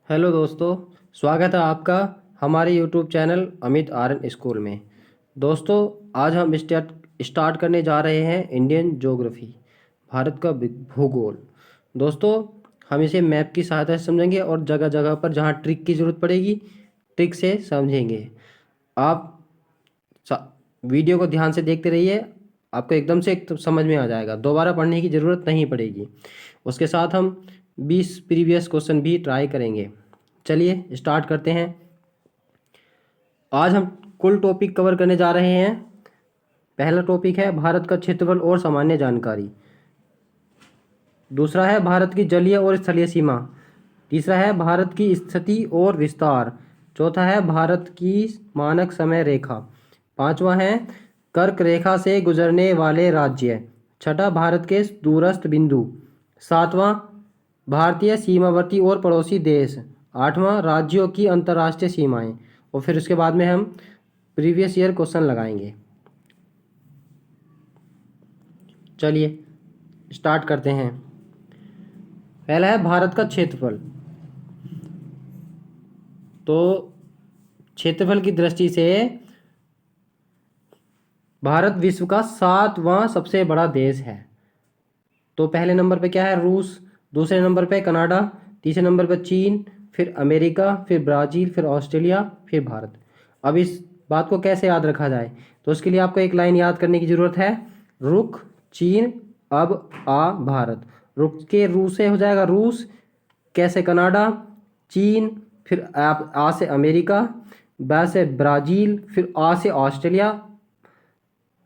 Hello दोस्तों, स्वागत है आपका हमारे YouTube channel Amit Aryan school में। दोस्तों, आज हम स्टार्ट करने जा रहे हैं इंडियन ज्योग्राफी, भारत का भूगोल। दोस्तों, हम इसे मैप की सहायता से समझेंगे और जगह जगह पर जहाँ ट्रिक की ज़रूरत पड़ेगी ट्रिक से समझेंगे। आप वीडियो को ध्यान से देखते रहिए, आपको एकदम से समझ में आ जाएगा, दोबारा पढ़ने की ज़रूरत नहीं पड़ेगी। उसके साथ हम 20 प्रीवियस क्वेश्चन भी ट्राई करेंगे। चलिए स्टार्ट करते हैं। आज हम कुल टॉपिक कवर करने जा रहे हैं। पहला टॉपिक है भारत का क्षेत्रफल और सामान्य जानकारी। दूसरा है भारत की जलीय और स्थलीय सीमा। तीसरा है भारत की स्थिति और विस्तार। चौथा है भारत की मानक समय रेखा। पांचवा है कर्क रेखा से गुजरने वाले राज्य। छठा भारत के दूरस्थ बिंदु। सातवां भारतीय सीमावर्ती और पड़ोसी देश। आठवां राज्यों की अंतर्राष्ट्रीय सीमाएं। और फिर उसके बाद में हम प्रीवियस ईयर क्वेश्चन लगाएंगे। चलिए स्टार्ट करते हैं। पहला है भारत का क्षेत्रफल। तो क्षेत्रफल की दृष्टि से भारत विश्व का 7वां सबसे बड़ा देश है। तो पहले नंबर पे क्या है? रूस। दूसरे नंबर पे कनाडा। तीसरे नंबर पे चीन, फिर अमेरिका, फिर ब्राज़ील, फिर ऑस्ट्रेलिया, फिर भारत। अब इस बात को कैसे याद रखा जाए? तो उसके लिए आपको एक लाइन याद करने की ज़रूरत है। रुक चीन, अब आ भारत। रुक के रू से हो जाएगा रूस, कैसे कनाडा, चीन, फिर आ से अमेरिका, ब से ब्राज़ील, फिर आ से ऑस्ट्रेलिया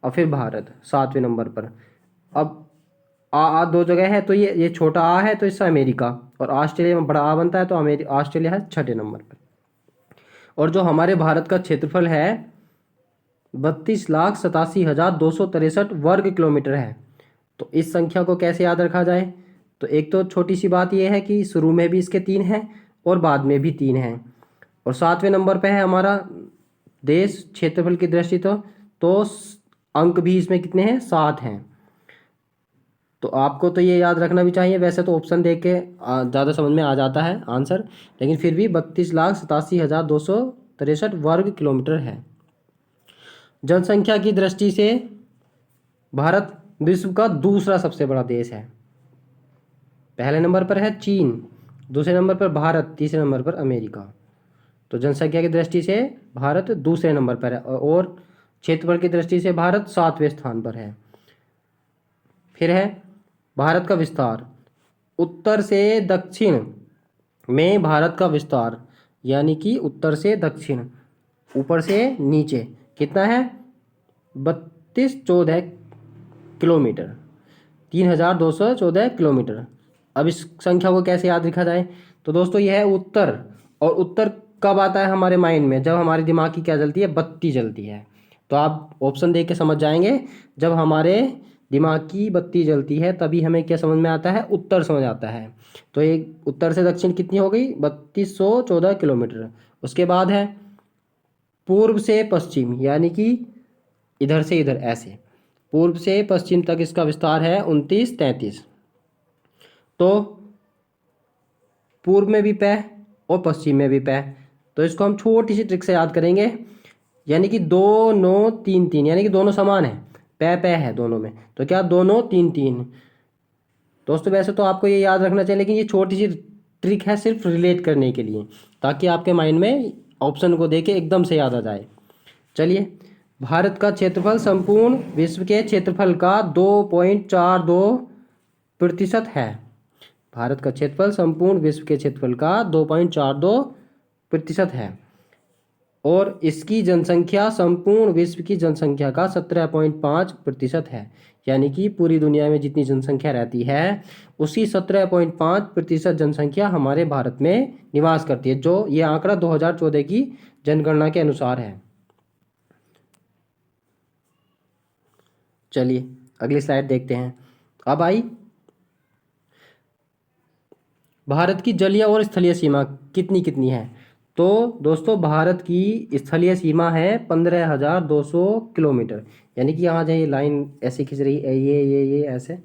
और फिर भारत 7वें नंबर पर। अब आ दो जगह है, तो ये छोटा आ है तो इससे अमेरिका, और ऑस्ट्रेलिया में बड़ा आ बनता है तो ऑस्ट्रेलिया है 6ठे नंबर पर। और जो हमारे भारत का क्षेत्रफल है 32,87,263 वर्ग किलोमीटर है। तो इस संख्या को कैसे याद रखा जाए? तो एक तो छोटी सी बात यह है कि शुरू में भी इसके 3 हैं और बाद में भी 3 हैं। और 7वें नंबर पे है हमारा देश क्षेत्रफल की दृष्टि तो अंक भी इसमें कितने हैं? 7 हैं। तो आपको तो ये याद रखना भी चाहिए। वैसे तो ऑप्शन देख के ज़्यादा समझ में आ जाता है आंसर, लेकिन फिर भी 32,87,263 वर्ग किलोमीटर है। जनसंख्या की दृष्टि से भारत विश्व का दूसरा सबसे बड़ा देश है। पहले नंबर पर है चीन, दूसरे नंबर पर भारत, तीसरे नंबर पर अमेरिका। तो जनसंख्या की दृष्टि से भारत दूसरे नंबर पर है और क्षेत्रफल की दृष्टि से भारत 7वें स्थान पर है। फिर है भारत का विस्तार। उत्तर से दक्षिण में भारत का विस्तार, यानी कि उत्तर से दक्षिण, ऊपर से नीचे कितना है? 3214 किलोमीटर, 3214 किलोमीटर। अब इस संख्या को कैसे याद रखा जाए? तो दोस्तों यह है उत्तर। और उत्तर कब आता है हमारे माइंड में? जब हमारे दिमाग की क्या जलती है? बत्ती जलती है। तो आप ऑप्शन देख के समझ जाएंगे, जब हमारे दिमाग की बत्ती जलती है तभी हमें क्या समझ में आता है? उत्तर समझ आता है। तो एक उत्तर से दक्षिण कितनी हो गई? 3214 किलोमीटर। उसके बाद है पूर्व से पश्चिम, यानी कि इधर से इधर, ऐसे पूर्व से पश्चिम तक इसका विस्तार है 2933। तो पूर्व में भी पै और पश्चिम में भी पै। तो इसको हम छोटी सी ट्रिक से याद करेंगे, यानी कि 2 9 3 3, यानी कि दोनों समान है, पै पै है दोनों में, तो क्या 2 9 3 3। दोस्तों वैसे तो आपको ये याद रखना चाहिए, लेकिन ये छोटी सी ट्रिक है सिर्फ रिलेट करने के लिए, ताकि आपके माइंड में ऑप्शन को देके एकदम से याद आ जाए। चलिए, भारत का क्षेत्रफल संपूर्ण विश्व के क्षेत्रफल का 2.42% है। भारत का क्षेत्रफल संपूर्ण विश्व के क्षेत्रफल का 2.42% है। और इसकी जनसंख्या संपूर्ण विश्व की जनसंख्या का 17.5% है। यानी कि पूरी दुनिया में जितनी जनसंख्या रहती है उसी 17.5% जनसंख्या हमारे भारत में निवास करती है, जो ये आंकड़ा 2014 की जनगणना के अनुसार है। चलिए अगली स्लाइड देखते हैं। अब आई भारत की जलीय और स्थलीय सीमा कितनी कितनी है। तो दोस्तों भारत की स्थलीय सीमा है 15,200 किलोमीटर, यानी कि यहाँ जो ये लाइन ऐसे खींच रही है, ये ऐसे,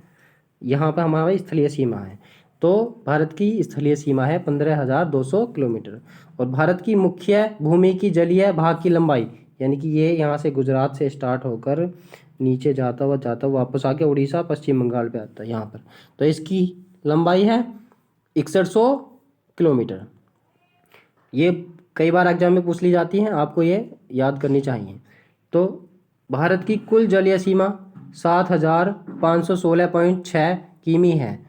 यहाँ पर हमारा स्थलीय सीमा है। तो भारत की स्थलीय सीमा है 15,200 किलोमीटर। और भारत की मुख्य भूमि की जलीय भाग की लंबाई, यानी कि ये यहाँ से गुजरात से स्टार्ट होकर नीचे जाता हुआ वापस आके उड़ीसा पश्चिम बंगाल पे आता है यहाँ पर, तो इसकी लंबाई है 6100 किलोमीटर। ये कई बार एग्जाम में पूछ ली जाती हैं, आपको ये याद करनी चाहिए। तो भारत की कुल जलीय सीमा 7,516.6 किमी है,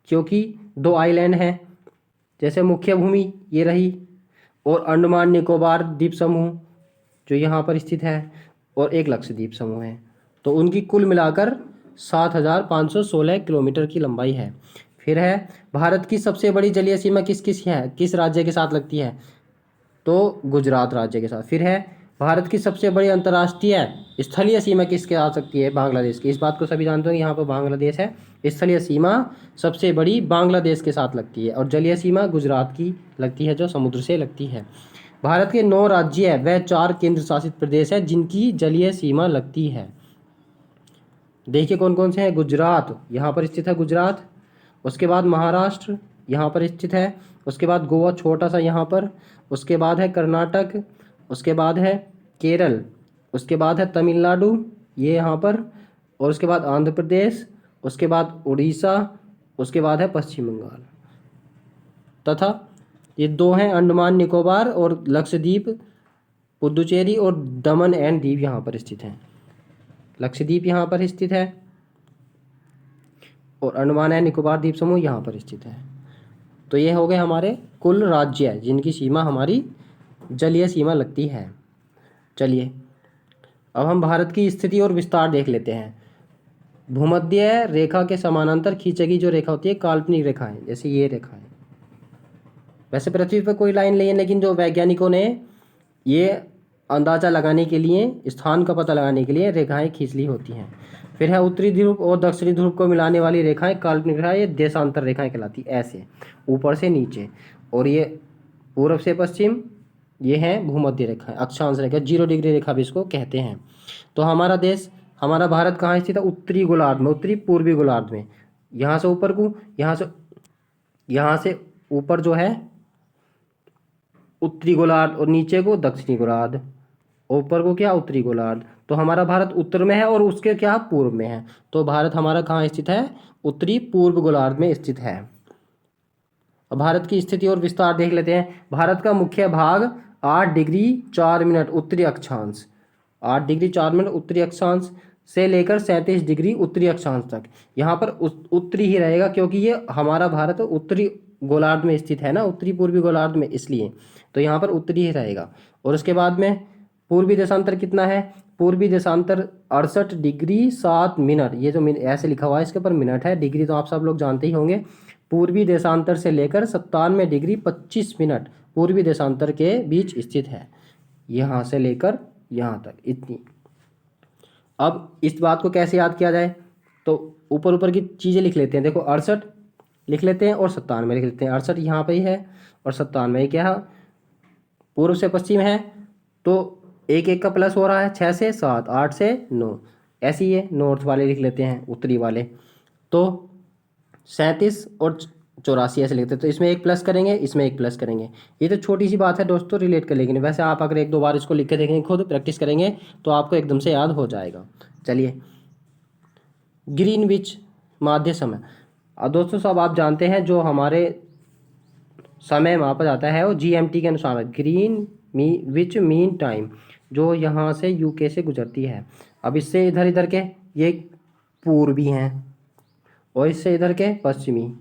क्योंकि दो आइलैंड हैं, जैसे मुख्य भूमि ये रही, और अंडमान निकोबार द्वीप समूह जो यहाँ पर स्थित है, और एक लक्षद्वीप समूह है। तो उनकी कुल मिलाकर 7,516 किलोमीटर की लंबाई है। फिर है भारत की सबसे बड़ी जलीय सीमा किस राज्य के साथ लगती है? तो गुजरात राज्य के साथ। फिर है भारत की सबसे बड़ी अंतर्राष्ट्रीय स्थलीय सीमा किसके आ सकती है? बांग्लादेश की। इस बात को सभी जानते हो, यहाँ पर बांग्लादेश है। स्थलीय सीमा सबसे बड़ी बांग्लादेश के साथ लगती है, और जलीय सीमा गुजरात की लगती है, जो समुद्र से लगती है। भारत के 9 राज्य व 4 केंद्र शासित प्रदेश है जिनकी जलीय सीमा लगती है। देखिए कौन कौन से हैं। गुजरात, यहाँ पर स्थित है गुजरात। उसके बाद महाराष्ट्र यहाँ पर स्थित है। उसके बाद गोवा छोटा सा यहाँ पर। उसके बाद है कर्नाटक। उसके बाद है केरल। उसके बाद है तमिलनाडु, ये यहाँ पर। और उसके बाद आंध्र प्रदेश। उसके बाद उड़ीसा। उसके बाद है पश्चिम बंगाल। तथा ये दो हैं अंडमान निकोबार और लक्षद्वीप, पुदुचेरी और दमन एंड दीव यहाँ पर स्थित हैं। लक्षद्वीप यहाँ पर स्थित है और अंडमान एंड निकोबार द्वीप समूह यहाँ पर स्थित है। तो ये हो गए हमारे कुल राज्य जिनकी सीमा हमारी जलीय सीमा लगती है। चलिए अब हम भारत की स्थिति और विस्तार देख लेते हैं। भूमध्य रेखा के समानांतर खींची गई जो रेखा होती है काल्पनिक रेखा है, जैसे ये रेखा है। वैसे पृथ्वी पर कोई लाइन नहीं है, लेकिन जो वैज्ञानिकों ने ये अंदाज़ा लगाने के लिए, स्थान का पता लगाने के लिए रेखाएं खींच ली होती हैं। फिर है उत्तरी ध्रुव और दक्षिणी ध्रुव को मिलाने वाली रेखाएं काल्पनिक रेखाएं, ये देशांतर रेखाएं कहलाती, ऐसे ऊपर से नीचे। और ये पूर्व से पश्चिम, ये हैं भूमध्य रेखा, अक्षांश रेखा, 0 डिग्री रेखा भी इसको कहते हैं। तो हमारा देश, हमारा भारत कहाँ स्थित है? उत्तरी गोलार्ध में, उत्तरी पूर्वी गोलार्ध में। यहाँ से ऊपर को, यहाँ से ऊपर जो है उत्तरी गोलार्ध और नीचे को दक्षिणी गोलार्ध, ऊपर को क्या? उत्तरी गोलार्ध। तो हमारा भारत उत्तर में है और उसके क्या? पूर्व में है। तो भारत हमारा कहाँ स्थित है? उत्तरी पूर्व गोलार्ध में स्थित है। अब भारत की स्थिति और विस्तार देख लेते हैं। भारत का मुख्य भाग 8 डिग्री 4 मिनट उत्तरी अक्षांश, 8 डिग्री 4 मिनट उत्तरी अक्षांश से लेकर 37 डिग्री उत्तरी अक्षांश तक यहाँ पर उत्तरी ही रहेगा, क्योंकि ये हमारा भारत उत्तरी गोलार्ध में स्थित है ना, उत्तरी पूर्वी गोलार्ध में, इसलिए तो यहाँ पर उत्तरी ही रहेगा। और उसके बाद में पूर्वी देशांतर कितना है? पूर्वी देशांतर 68 डिग्री 7 मिनट, ये जो ऐसे लिखा हुआ है इसके ऊपर मिनट है, डिग्री तो आप सब लोग जानते ही होंगे। पूर्वी देशांतर से लेकर 97 डिग्री 25 मिनट पूर्वी देशांतर के बीच स्थित है, यहाँ से लेकर यहाँ तक इतनी। अब इस बात को कैसे याद किया जाए? तो ऊपर ऊपर की चीज़ें लिख लेते हैं। देखो 68 लिख लेते हैं और 97 लिख लेते हैं। 68 यहाँ पे ही है और 97 क्या है? पूर्व से पश्चिम है, तो एक एक का प्लस हो रहा है, 6 से 7, 8 से 9, ऐसे ही है। नॉर्थ वाले लिख लेते हैं, उत्तरी वाले। तो 37 और 84 ऐसे लिखते हैं। तो इसमें एक प्लस करेंगे, इसमें एक प्लस करेंगे। ये तो छोटी सी बात है दोस्तों, रिलेट कर लेंगे। वैसे आप अगर 1-2 बार इसको लिख के देखेंगे, खुद प्रैक्टिस करेंगे, तो आपको एकदम से याद हो जाएगा। चलिए ग्रीनविच माध्य समय। अब दोस्तों सब आप जानते हैं, जो हमारे समय मापा जाता है वो GMT के अनुसार, ग्रीनविच मीन टाइम, जो यहाँ से UK से गुजरती है। अब इससे इधर इधर के ये पूर्वी हैं और इससे इधर के पश्चिमी,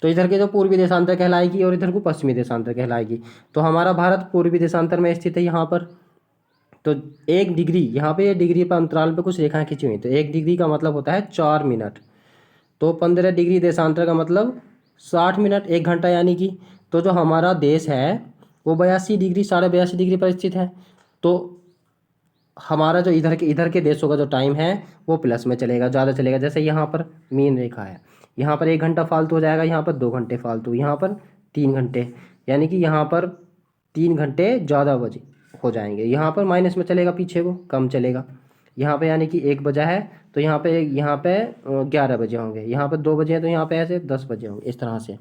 तो इधर के जो पूर्वी देशांतर कहलाएगी और इधर को पश्चिमी देशांतर कहलाएगी। तो हमारा भारत पूर्वी देशांतर में स्थित है यहाँ पर। तो 1 डिग्री, यहाँ पे ये डिग्री पर अंतराल पे कुछ रेखाएं खींची हुई, तो 1 डिग्री का मतलब होता है 4 मिनट। तो 15 डिग्री देशांतर का मतलब 60 मिनट, 1 घंटा यानी कि। तो जो हमारा देश है वो 82 डिग्री 82.5 डिग्री पर स्थित है। तो हमारा जो इधर के देशों का जो टाइम है वो प्लस में चलेगा, ज़्यादा चलेगा। जैसे यहाँ पर मीन रेखा है, यहाँ पर 1 घंटा फालतू हो जाएगा, यहाँ पर 2 घंटे फालतू, यहाँ पर 3 घंटे, यानी कि यहाँ पर 3 घंटे ज़्यादा बजे हो जाएंगे। यहाँ पर माइनस में चलेगा, पीछे को कम चलेगा। यहाँ पे यानी कि 1 बजा है, तो यहाँ पे 11 बजे होंगे, यहाँ पे 2 बजे हैं तो यहाँ पे ऐसे 10 बजे होंगे, इस तरह से।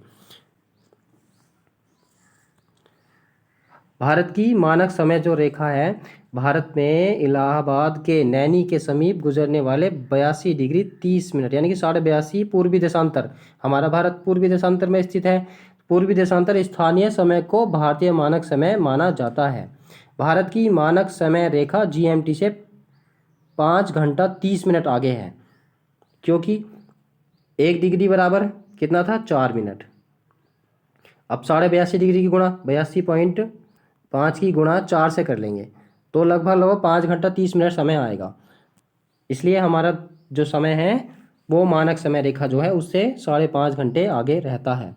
भारत की मानक समय जो रेखा है, भारत में इलाहाबाद के नैनी के समीप गुजरने वाले 82 डिग्री 30 मिनट यानी कि 82.5 पूर्वी देशांतर। हमारा भारत पूर्वी देशांतर में स्थित है। पूर्वी देशांतर स्थानीय समय को भारतीय मानक समय माना जाता है। भारत की मानक समय रेखा जीएमटी से 5 घंटा 30 मिनट आगे है, क्योंकि 1 डिग्री बराबर कितना था, 4 मिनट। अब 82.5 डिग्री की गुणा 82.5 की गुणा 4 से कर लेंगे तो लगभग 5 घंटा 30 मिनट समय आएगा। इसलिए हमारा जो समय है वो मानक समय रेखा जो है उससे 5.5 घंटे आगे रहता है।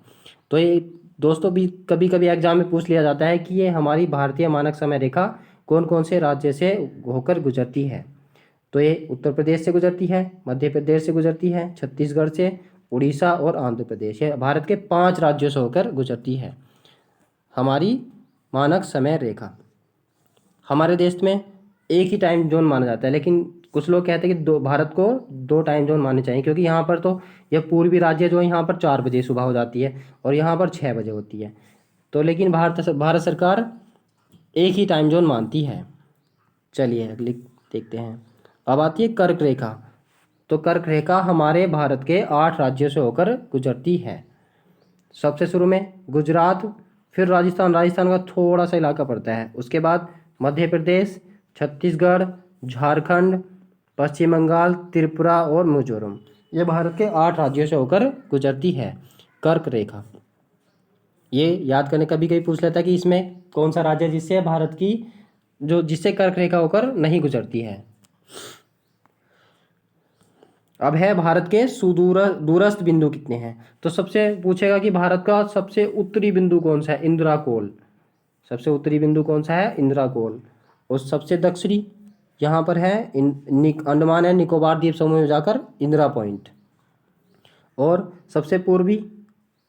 तो ये दोस्तों भी कभी कभी एग्जाम में पूछ लिया जाता है कि ये हमारी भारतीय मानक समय रेखा कौन कौन से राज्य से होकर गुजरती है। तो ये उत्तर प्रदेश से गुजरती है, मध्य प्रदेश से गुजरती है, छत्तीसगढ़ से, उड़ीसा और आंध्र प्रदेश। ये भारत के 5 राज्यों से होकर गुजरती है हमारी मानक समय रेखा। हमारे देश में एक ही टाइम जोन माना जाता है, लेकिन कुछ लोग कहते हैं कि भारत को 2 टाइम जोन मानने चाहिए, क्योंकि यहाँ पर तो यह पूर्वी राज्य जो है यहाँ पर 4 बजे सुबह हो जाती है और यहाँ पर 6 बजे होती है। तो लेकिन भारत सरकार एक ही टाइम जोन मानती है। चलिए अगली देखते हैं। अब आती है कर्क रेखा। तो कर्क रेखा हमारे भारत के 8 राज्यों से होकर गुजरती है। सबसे शुरू में गुजरात, फिर राजस्थान, राजस्थान का थोड़ा सा इलाका पड़ता है, उसके बाद मध्य प्रदेश, छत्तीसगढ़, झारखंड, पश्चिम बंगाल, त्रिपुरा और मिजोरम। ये भारत के 8 राज्यों से होकर गुजरती है कर्क रेखा। ये याद करने कभी कभी पूछ लेता है कि इसमें कौन सा राज्य जिससे भारत की जिससे कर्क रेखा होकर नहीं गुजरती है। अब है भारत के दूरस्थ बिंदु कितने हैं। तो सबसे पूछेगा कि भारत का सबसे उत्तरी बिंदु कौन सा है, इंदिरा कोल। सबसे उत्तरी बिंदु कौन सा है, इंदिरा कोल। और सबसे दक्षिणी यहाँ पर है अंडमान एंड निकोबार द्वीप समूह में जाकर इंदिरा पॉइंट। और सबसे पूर्वी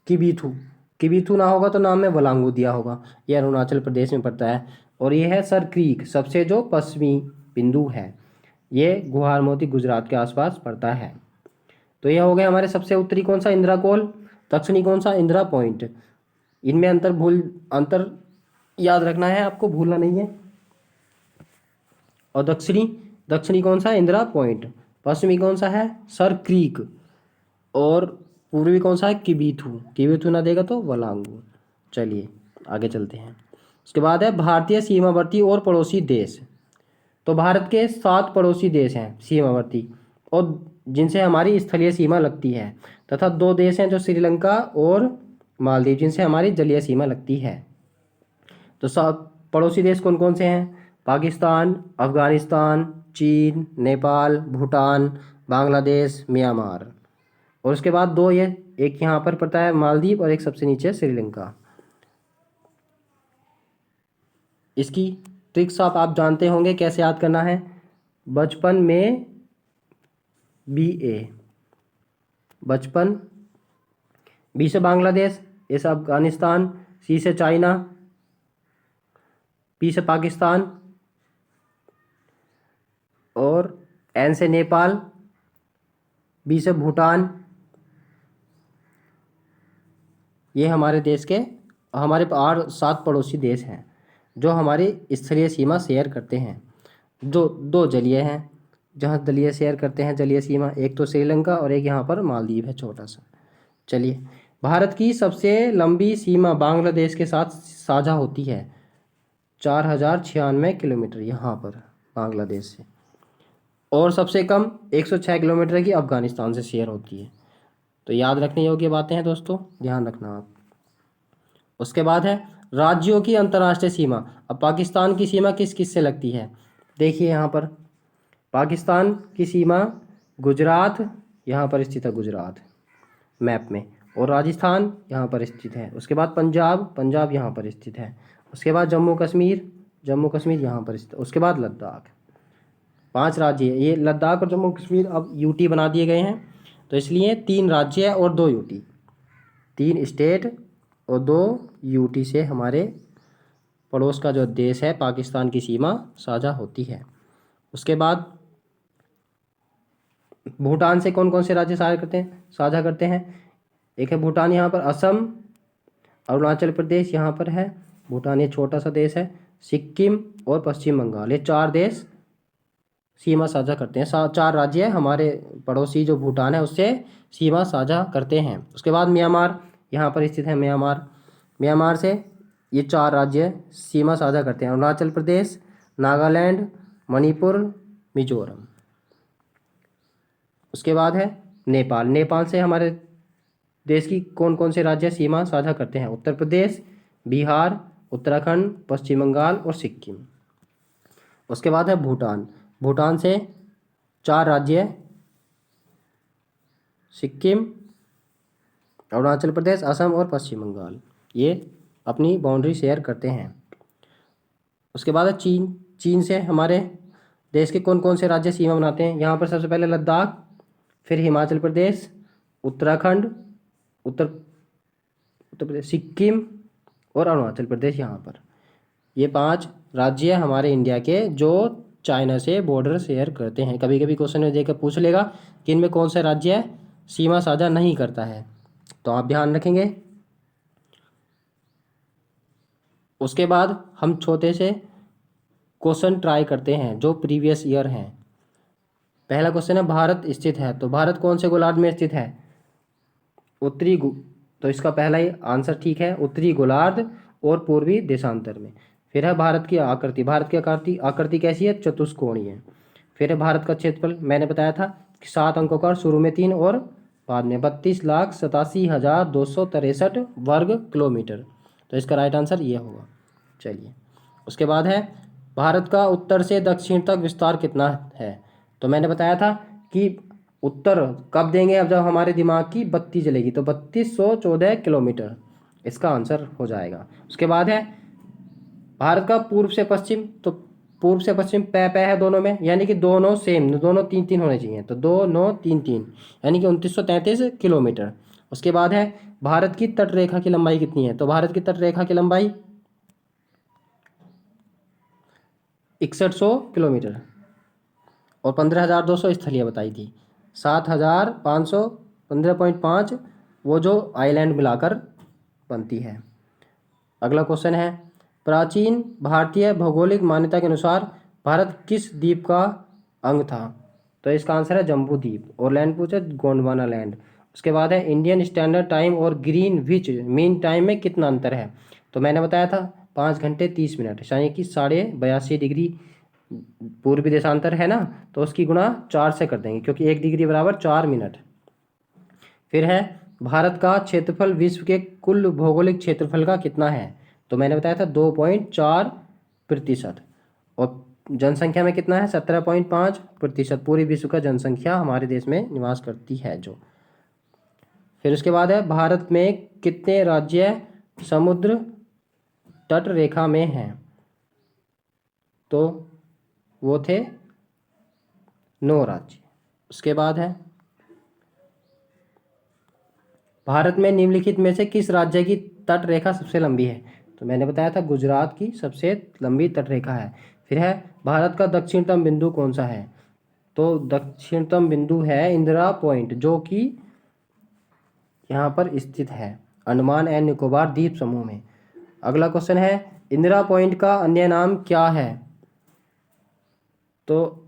किबीथू। किबीथू ना होगा तो नाम में वलांगू दिया होगा, यह अरुणाचल प्रदेश में पड़ता है। और ये है सर क्रीक, सबसे जो पश्चिमी बिंदु है, ये गुहार मोती गुजरात के आसपास पड़ता है। तो ये हो गए हमारे सबसे उत्तरी कौन सा, इंदिरा कोल। दक्षिणी कौन सा, इंदिरा पॉइंट। इनमें अंतर याद रखना है आपको, भूलना नहीं है। और दक्षिणी कौन सा, इंदिरा पॉइंट। पश्चिमी कौन सा है, सर क्रीक। और पूर्वी कौन सा है, किबीथू। किबीथू ना देगा तो वलांगू। चलिए आगे चलते हैं। उसके बाद है भारतीय सीमावर्ती और पड़ोसी देश। तो भारत के 7 पड़ोसी देश हैं सीमावर्ती और जिनसे हमारी स्थलीय सीमा लगती है, तथा 2 देश हैं जो श्रीलंका और मालदीव, जिनसे हमारी जलीय सीमा लगती है। तो 7 पड़ोसी देश कौन कौन से हैं, पाकिस्तान, अफगानिस्तान, चीन, नेपाल, भूटान, बांग्लादेश, म्यांमार। और उसके बाद 2 ये एक यहाँ पर पड़ता है मालदीव और एक सबसे नीचे श्रीलंका। इसकी ट्रिक्स आप जानते होंगे कैसे याद करना है। बचपन में BA, बचपन, B से बांग्लादेश, A से अफगानिस्तान, C से चाइना, P से पाकिस्तान और N से नेपाल, B से भूटान। ये हमारे देश के हमारे 7 पड़ोसी देश हैं जो हमारी स्थलीय सीमा शेयर करते हैं। दो जलीय हैं जहाँ दलीय शेयर करते हैं जलीय सीमा, एक तो श्रीलंका और एक यहाँ पर मालदीव है छोटा सा। चलिए, भारत की सबसे लंबी सीमा बांग्लादेश के साथ साझा होती है, 4096 किलोमीटर यहाँ पर बांग्लादेश से। और सबसे कम 106 किलोमीटर की अफगानिस्तान से शेयर होती है। तो याद रखने योग्य बातें हैं दोस्तों, ध्यान रखना आप। उसके बाद है राज्यों की अंतर्राष्ट्रीय सीमा। अब पाकिस्तान की सीमा किस किस से लगती है, देखिए यहाँ पर पाकिस्तान की सीमा गुजरात, यहाँ पर स्थित है गुजरात मैप में, और राजस्थान यहाँ पर स्थित है। उसके बाद पंजाब यहाँ पर स्थित है। उसके बाद जम्मू कश्मीर यहाँ पर स्थित है। उसके बाद लद्दाख। 5 राज्य है ये, लद्दाख और जम्मू कश्मीर अब यूटी बना दिए गए हैं, तो इसलिए 3 राज्य है और 2 यूटी, 3 स्टेट और 2 यूटी से हमारे पड़ोस का जो देश है पाकिस्तान की सीमा साझा होती है। उसके बाद भूटान से कौन कौन से राज्य साझा करते हैं? एक है भूटान, यहाँ पर असम, अरुणाचल प्रदेश यहाँ पर है, भूटान ये छोटा सा देश है, सिक्किम और पश्चिम बंगाल, ये 4 देश सीमा साझा करते हैं। 4 राज्य हमारे पड़ोसी जो भूटान है उससे सीमा साझा करते हैं। उसके बाद म्यांमार यहाँ पर स्थित है, म्यांमार से ये 4 राज्य सीमा साझा करते हैं, अरुणाचल प्रदेश, नागालैंड, मणिपुर, मिजोरम। उसके बाद है नेपाल से हमारे देश की कौन कौन से राज्य सीमा साझा करते हैं? उत्तर प्रदेश, बिहार, उत्तराखंड, पश्चिम बंगाल और सिक्किम। उसके बाद है भूटान से 4 राज्य, सिक्किम, अरुणाचल प्रदेश, असम और पश्चिम बंगाल, ये अपनी बाउंड्री शेयर करते हैं। उसके बाद है चीन से हमारे देश के कौन कौन से राज्य सीमा बनाते हैं? यहाँ पर सबसे पहले लद्दाख, फिर हिमाचल प्रदेश, उत्तराखंड, उत्तर प्रदेश, सिक्किम और अरुणाचल प्रदेश। यहाँ पर ये 5 राज्य हमारे इंडिया के जो चाइना से बॉर्डर शेयर करते हैं। कभी कभी क्वेश्चन में देकर पूछ लेगा कि इनमें कौन सा राज्य सीमा साझा नहीं करता है, तो आप ध्यान रखेंगे। उसके बाद हम छोटे से क्वेश्चन ट्राई करते हैं जो प्रीवियस ईयर हैं। पहला क्वेश्चन है भारत स्थित है, तो भारत कौन से गोलार्ध में स्थित है? तो इसका पहला ही आंसर ठीक है, उत्तरी गोलार्ध और पूर्वी देशांतर में। फिर है भारत की आकृति कैसी है? चतुष्कोणीय। फिर है भारत का क्षेत्रफल, मैंने बताया था कि 7 अंकों का, शुरू में 3 और बाद में 32,87,263 वर्ग किलोमीटर। तो इसका राइट आंसर ये होगा। चलिए, उसके बाद है भारत का उत्तर से दक्षिण तक विस्तार कितना है? तो मैंने बताया था कि उत्तर कब देंगे? अब जब हमारे दिमाग की बत्ती जलेगी, तो 3214 किलोमीटर इसका आंसर हो जाएगा। उसके बाद है भारत का पूर्व से पश्चिम, तो पूर्व से पश्चिम पै है दोनों में, यानी कि दोनों सेम, दोनों 3-3 होने चाहिए, तो 2 9 3 3 यानी कि 2933 किलोमीटर। उसके बाद है भारत की तट रेखा की लंबाई कितनी है? तो भारत की तट रेखा की लंबाई 6100 किलोमीटर और 15,200 स्थलीय बताई थी। 7,500 15.5 वो जो आइलैंड मिलाकर बनती है। अगला क्वेश्चन है प्राचीन भारतीय भौगोलिक मान्यता के अनुसार भारत किस द्वीप का अंग था? तो इसका आंसर है जम्बू द्वीप। और लैंड पूछे गोंडवाना लैंड। उसके बाद है इंडियन स्टैंडर्ड टाइम और ग्रीनविच मीन टाइम में कितना अंतर है? तो मैंने बताया था 5 घंटे 30 मिनट, यानी कि 82.5 डिग्री पूर्वी देशांतर है ना, तो उसकी गुणा 4 से कर देंगे, क्योंकि 1 डिग्री बराबर 4 मिनट। फिर है भारत का क्षेत्रफल विश्व के कुल भौगोलिक क्षेत्रफल का कितना है? तो मैंने बताया था 2.4%। और जनसंख्या में कितना है? 17.5%। पूरी विश्व का जनसंख्या हमारे देश में निवास करती है जो। फिर उसके बाद है भारत में कितने राज्य समुद्र तट रेखा में हैं? तो वो थे 9 राज्य। उसके बाद है भारत में निम्नलिखित में से किस राज्य की तट रेखा सबसे लंबी है? तो मैंने बताया था गुजरात की सबसे लंबी तट रेखा है। फिर है भारत का दक्षिणतम बिंदु कौन सा है? तो दक्षिणतम बिंदु है इंदिरा पॉइंट, जो कि यहाँ पर स्थित है अंडमान एंड निकोबार द्वीप समूह में। अगला क्वेश्चन है इंदिरा पॉइंट का अन्य नाम क्या है? तो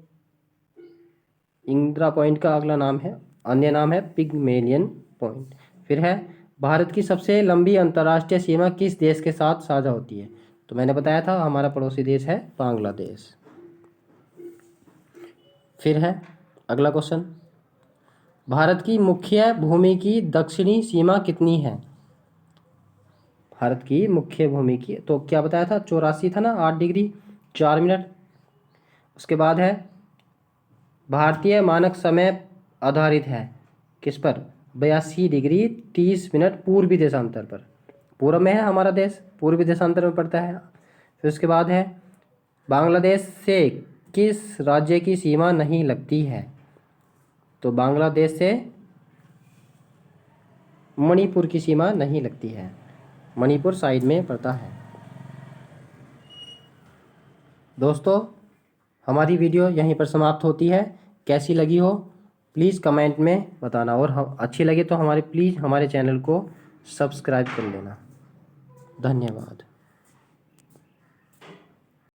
इंदिरा पॉइंट का अन्य नाम है पिगमेलियन पॉइंट। फिर है भारत की सबसे लंबी अंतर्राष्ट्रीय सीमा किस देश के साथ साझा होती है? तो मैंने बताया था हमारा पड़ोसी देश है बांग्लादेश। फिर है अगला क्वेश्चन भारत की मुख्य भूमि की दक्षिणी सीमा कितनी है? भारत की मुख्य भूमि की, तो क्या बताया था 84 था ना, 8 डिग्री 4 मिनट। उसके बाद है भारतीय मानक समय आधारित है किस पर? 82 डिग्री 30 मिनट पूर्वी देशांतर पर। पूर्व में है हमारा देश, पूर्वी देशांतर में पड़ता है। फिर उसके बाद है बांग्लादेश से किस राज्य की सीमा नहीं लगती है? तो बांग्लादेश से मणिपुर की सीमा नहीं लगती है, मणिपुर साइड में पड़ता है। दोस्तों, हमारी वीडियो यहीं पर समाप्त होती है। कैसी लगी हो प्लीज़ कमेंट में बताना, और हम अच्छी लगे तो प्लीज़ हमारे चैनल को सब्सक्राइब कर लेना। धन्यवाद।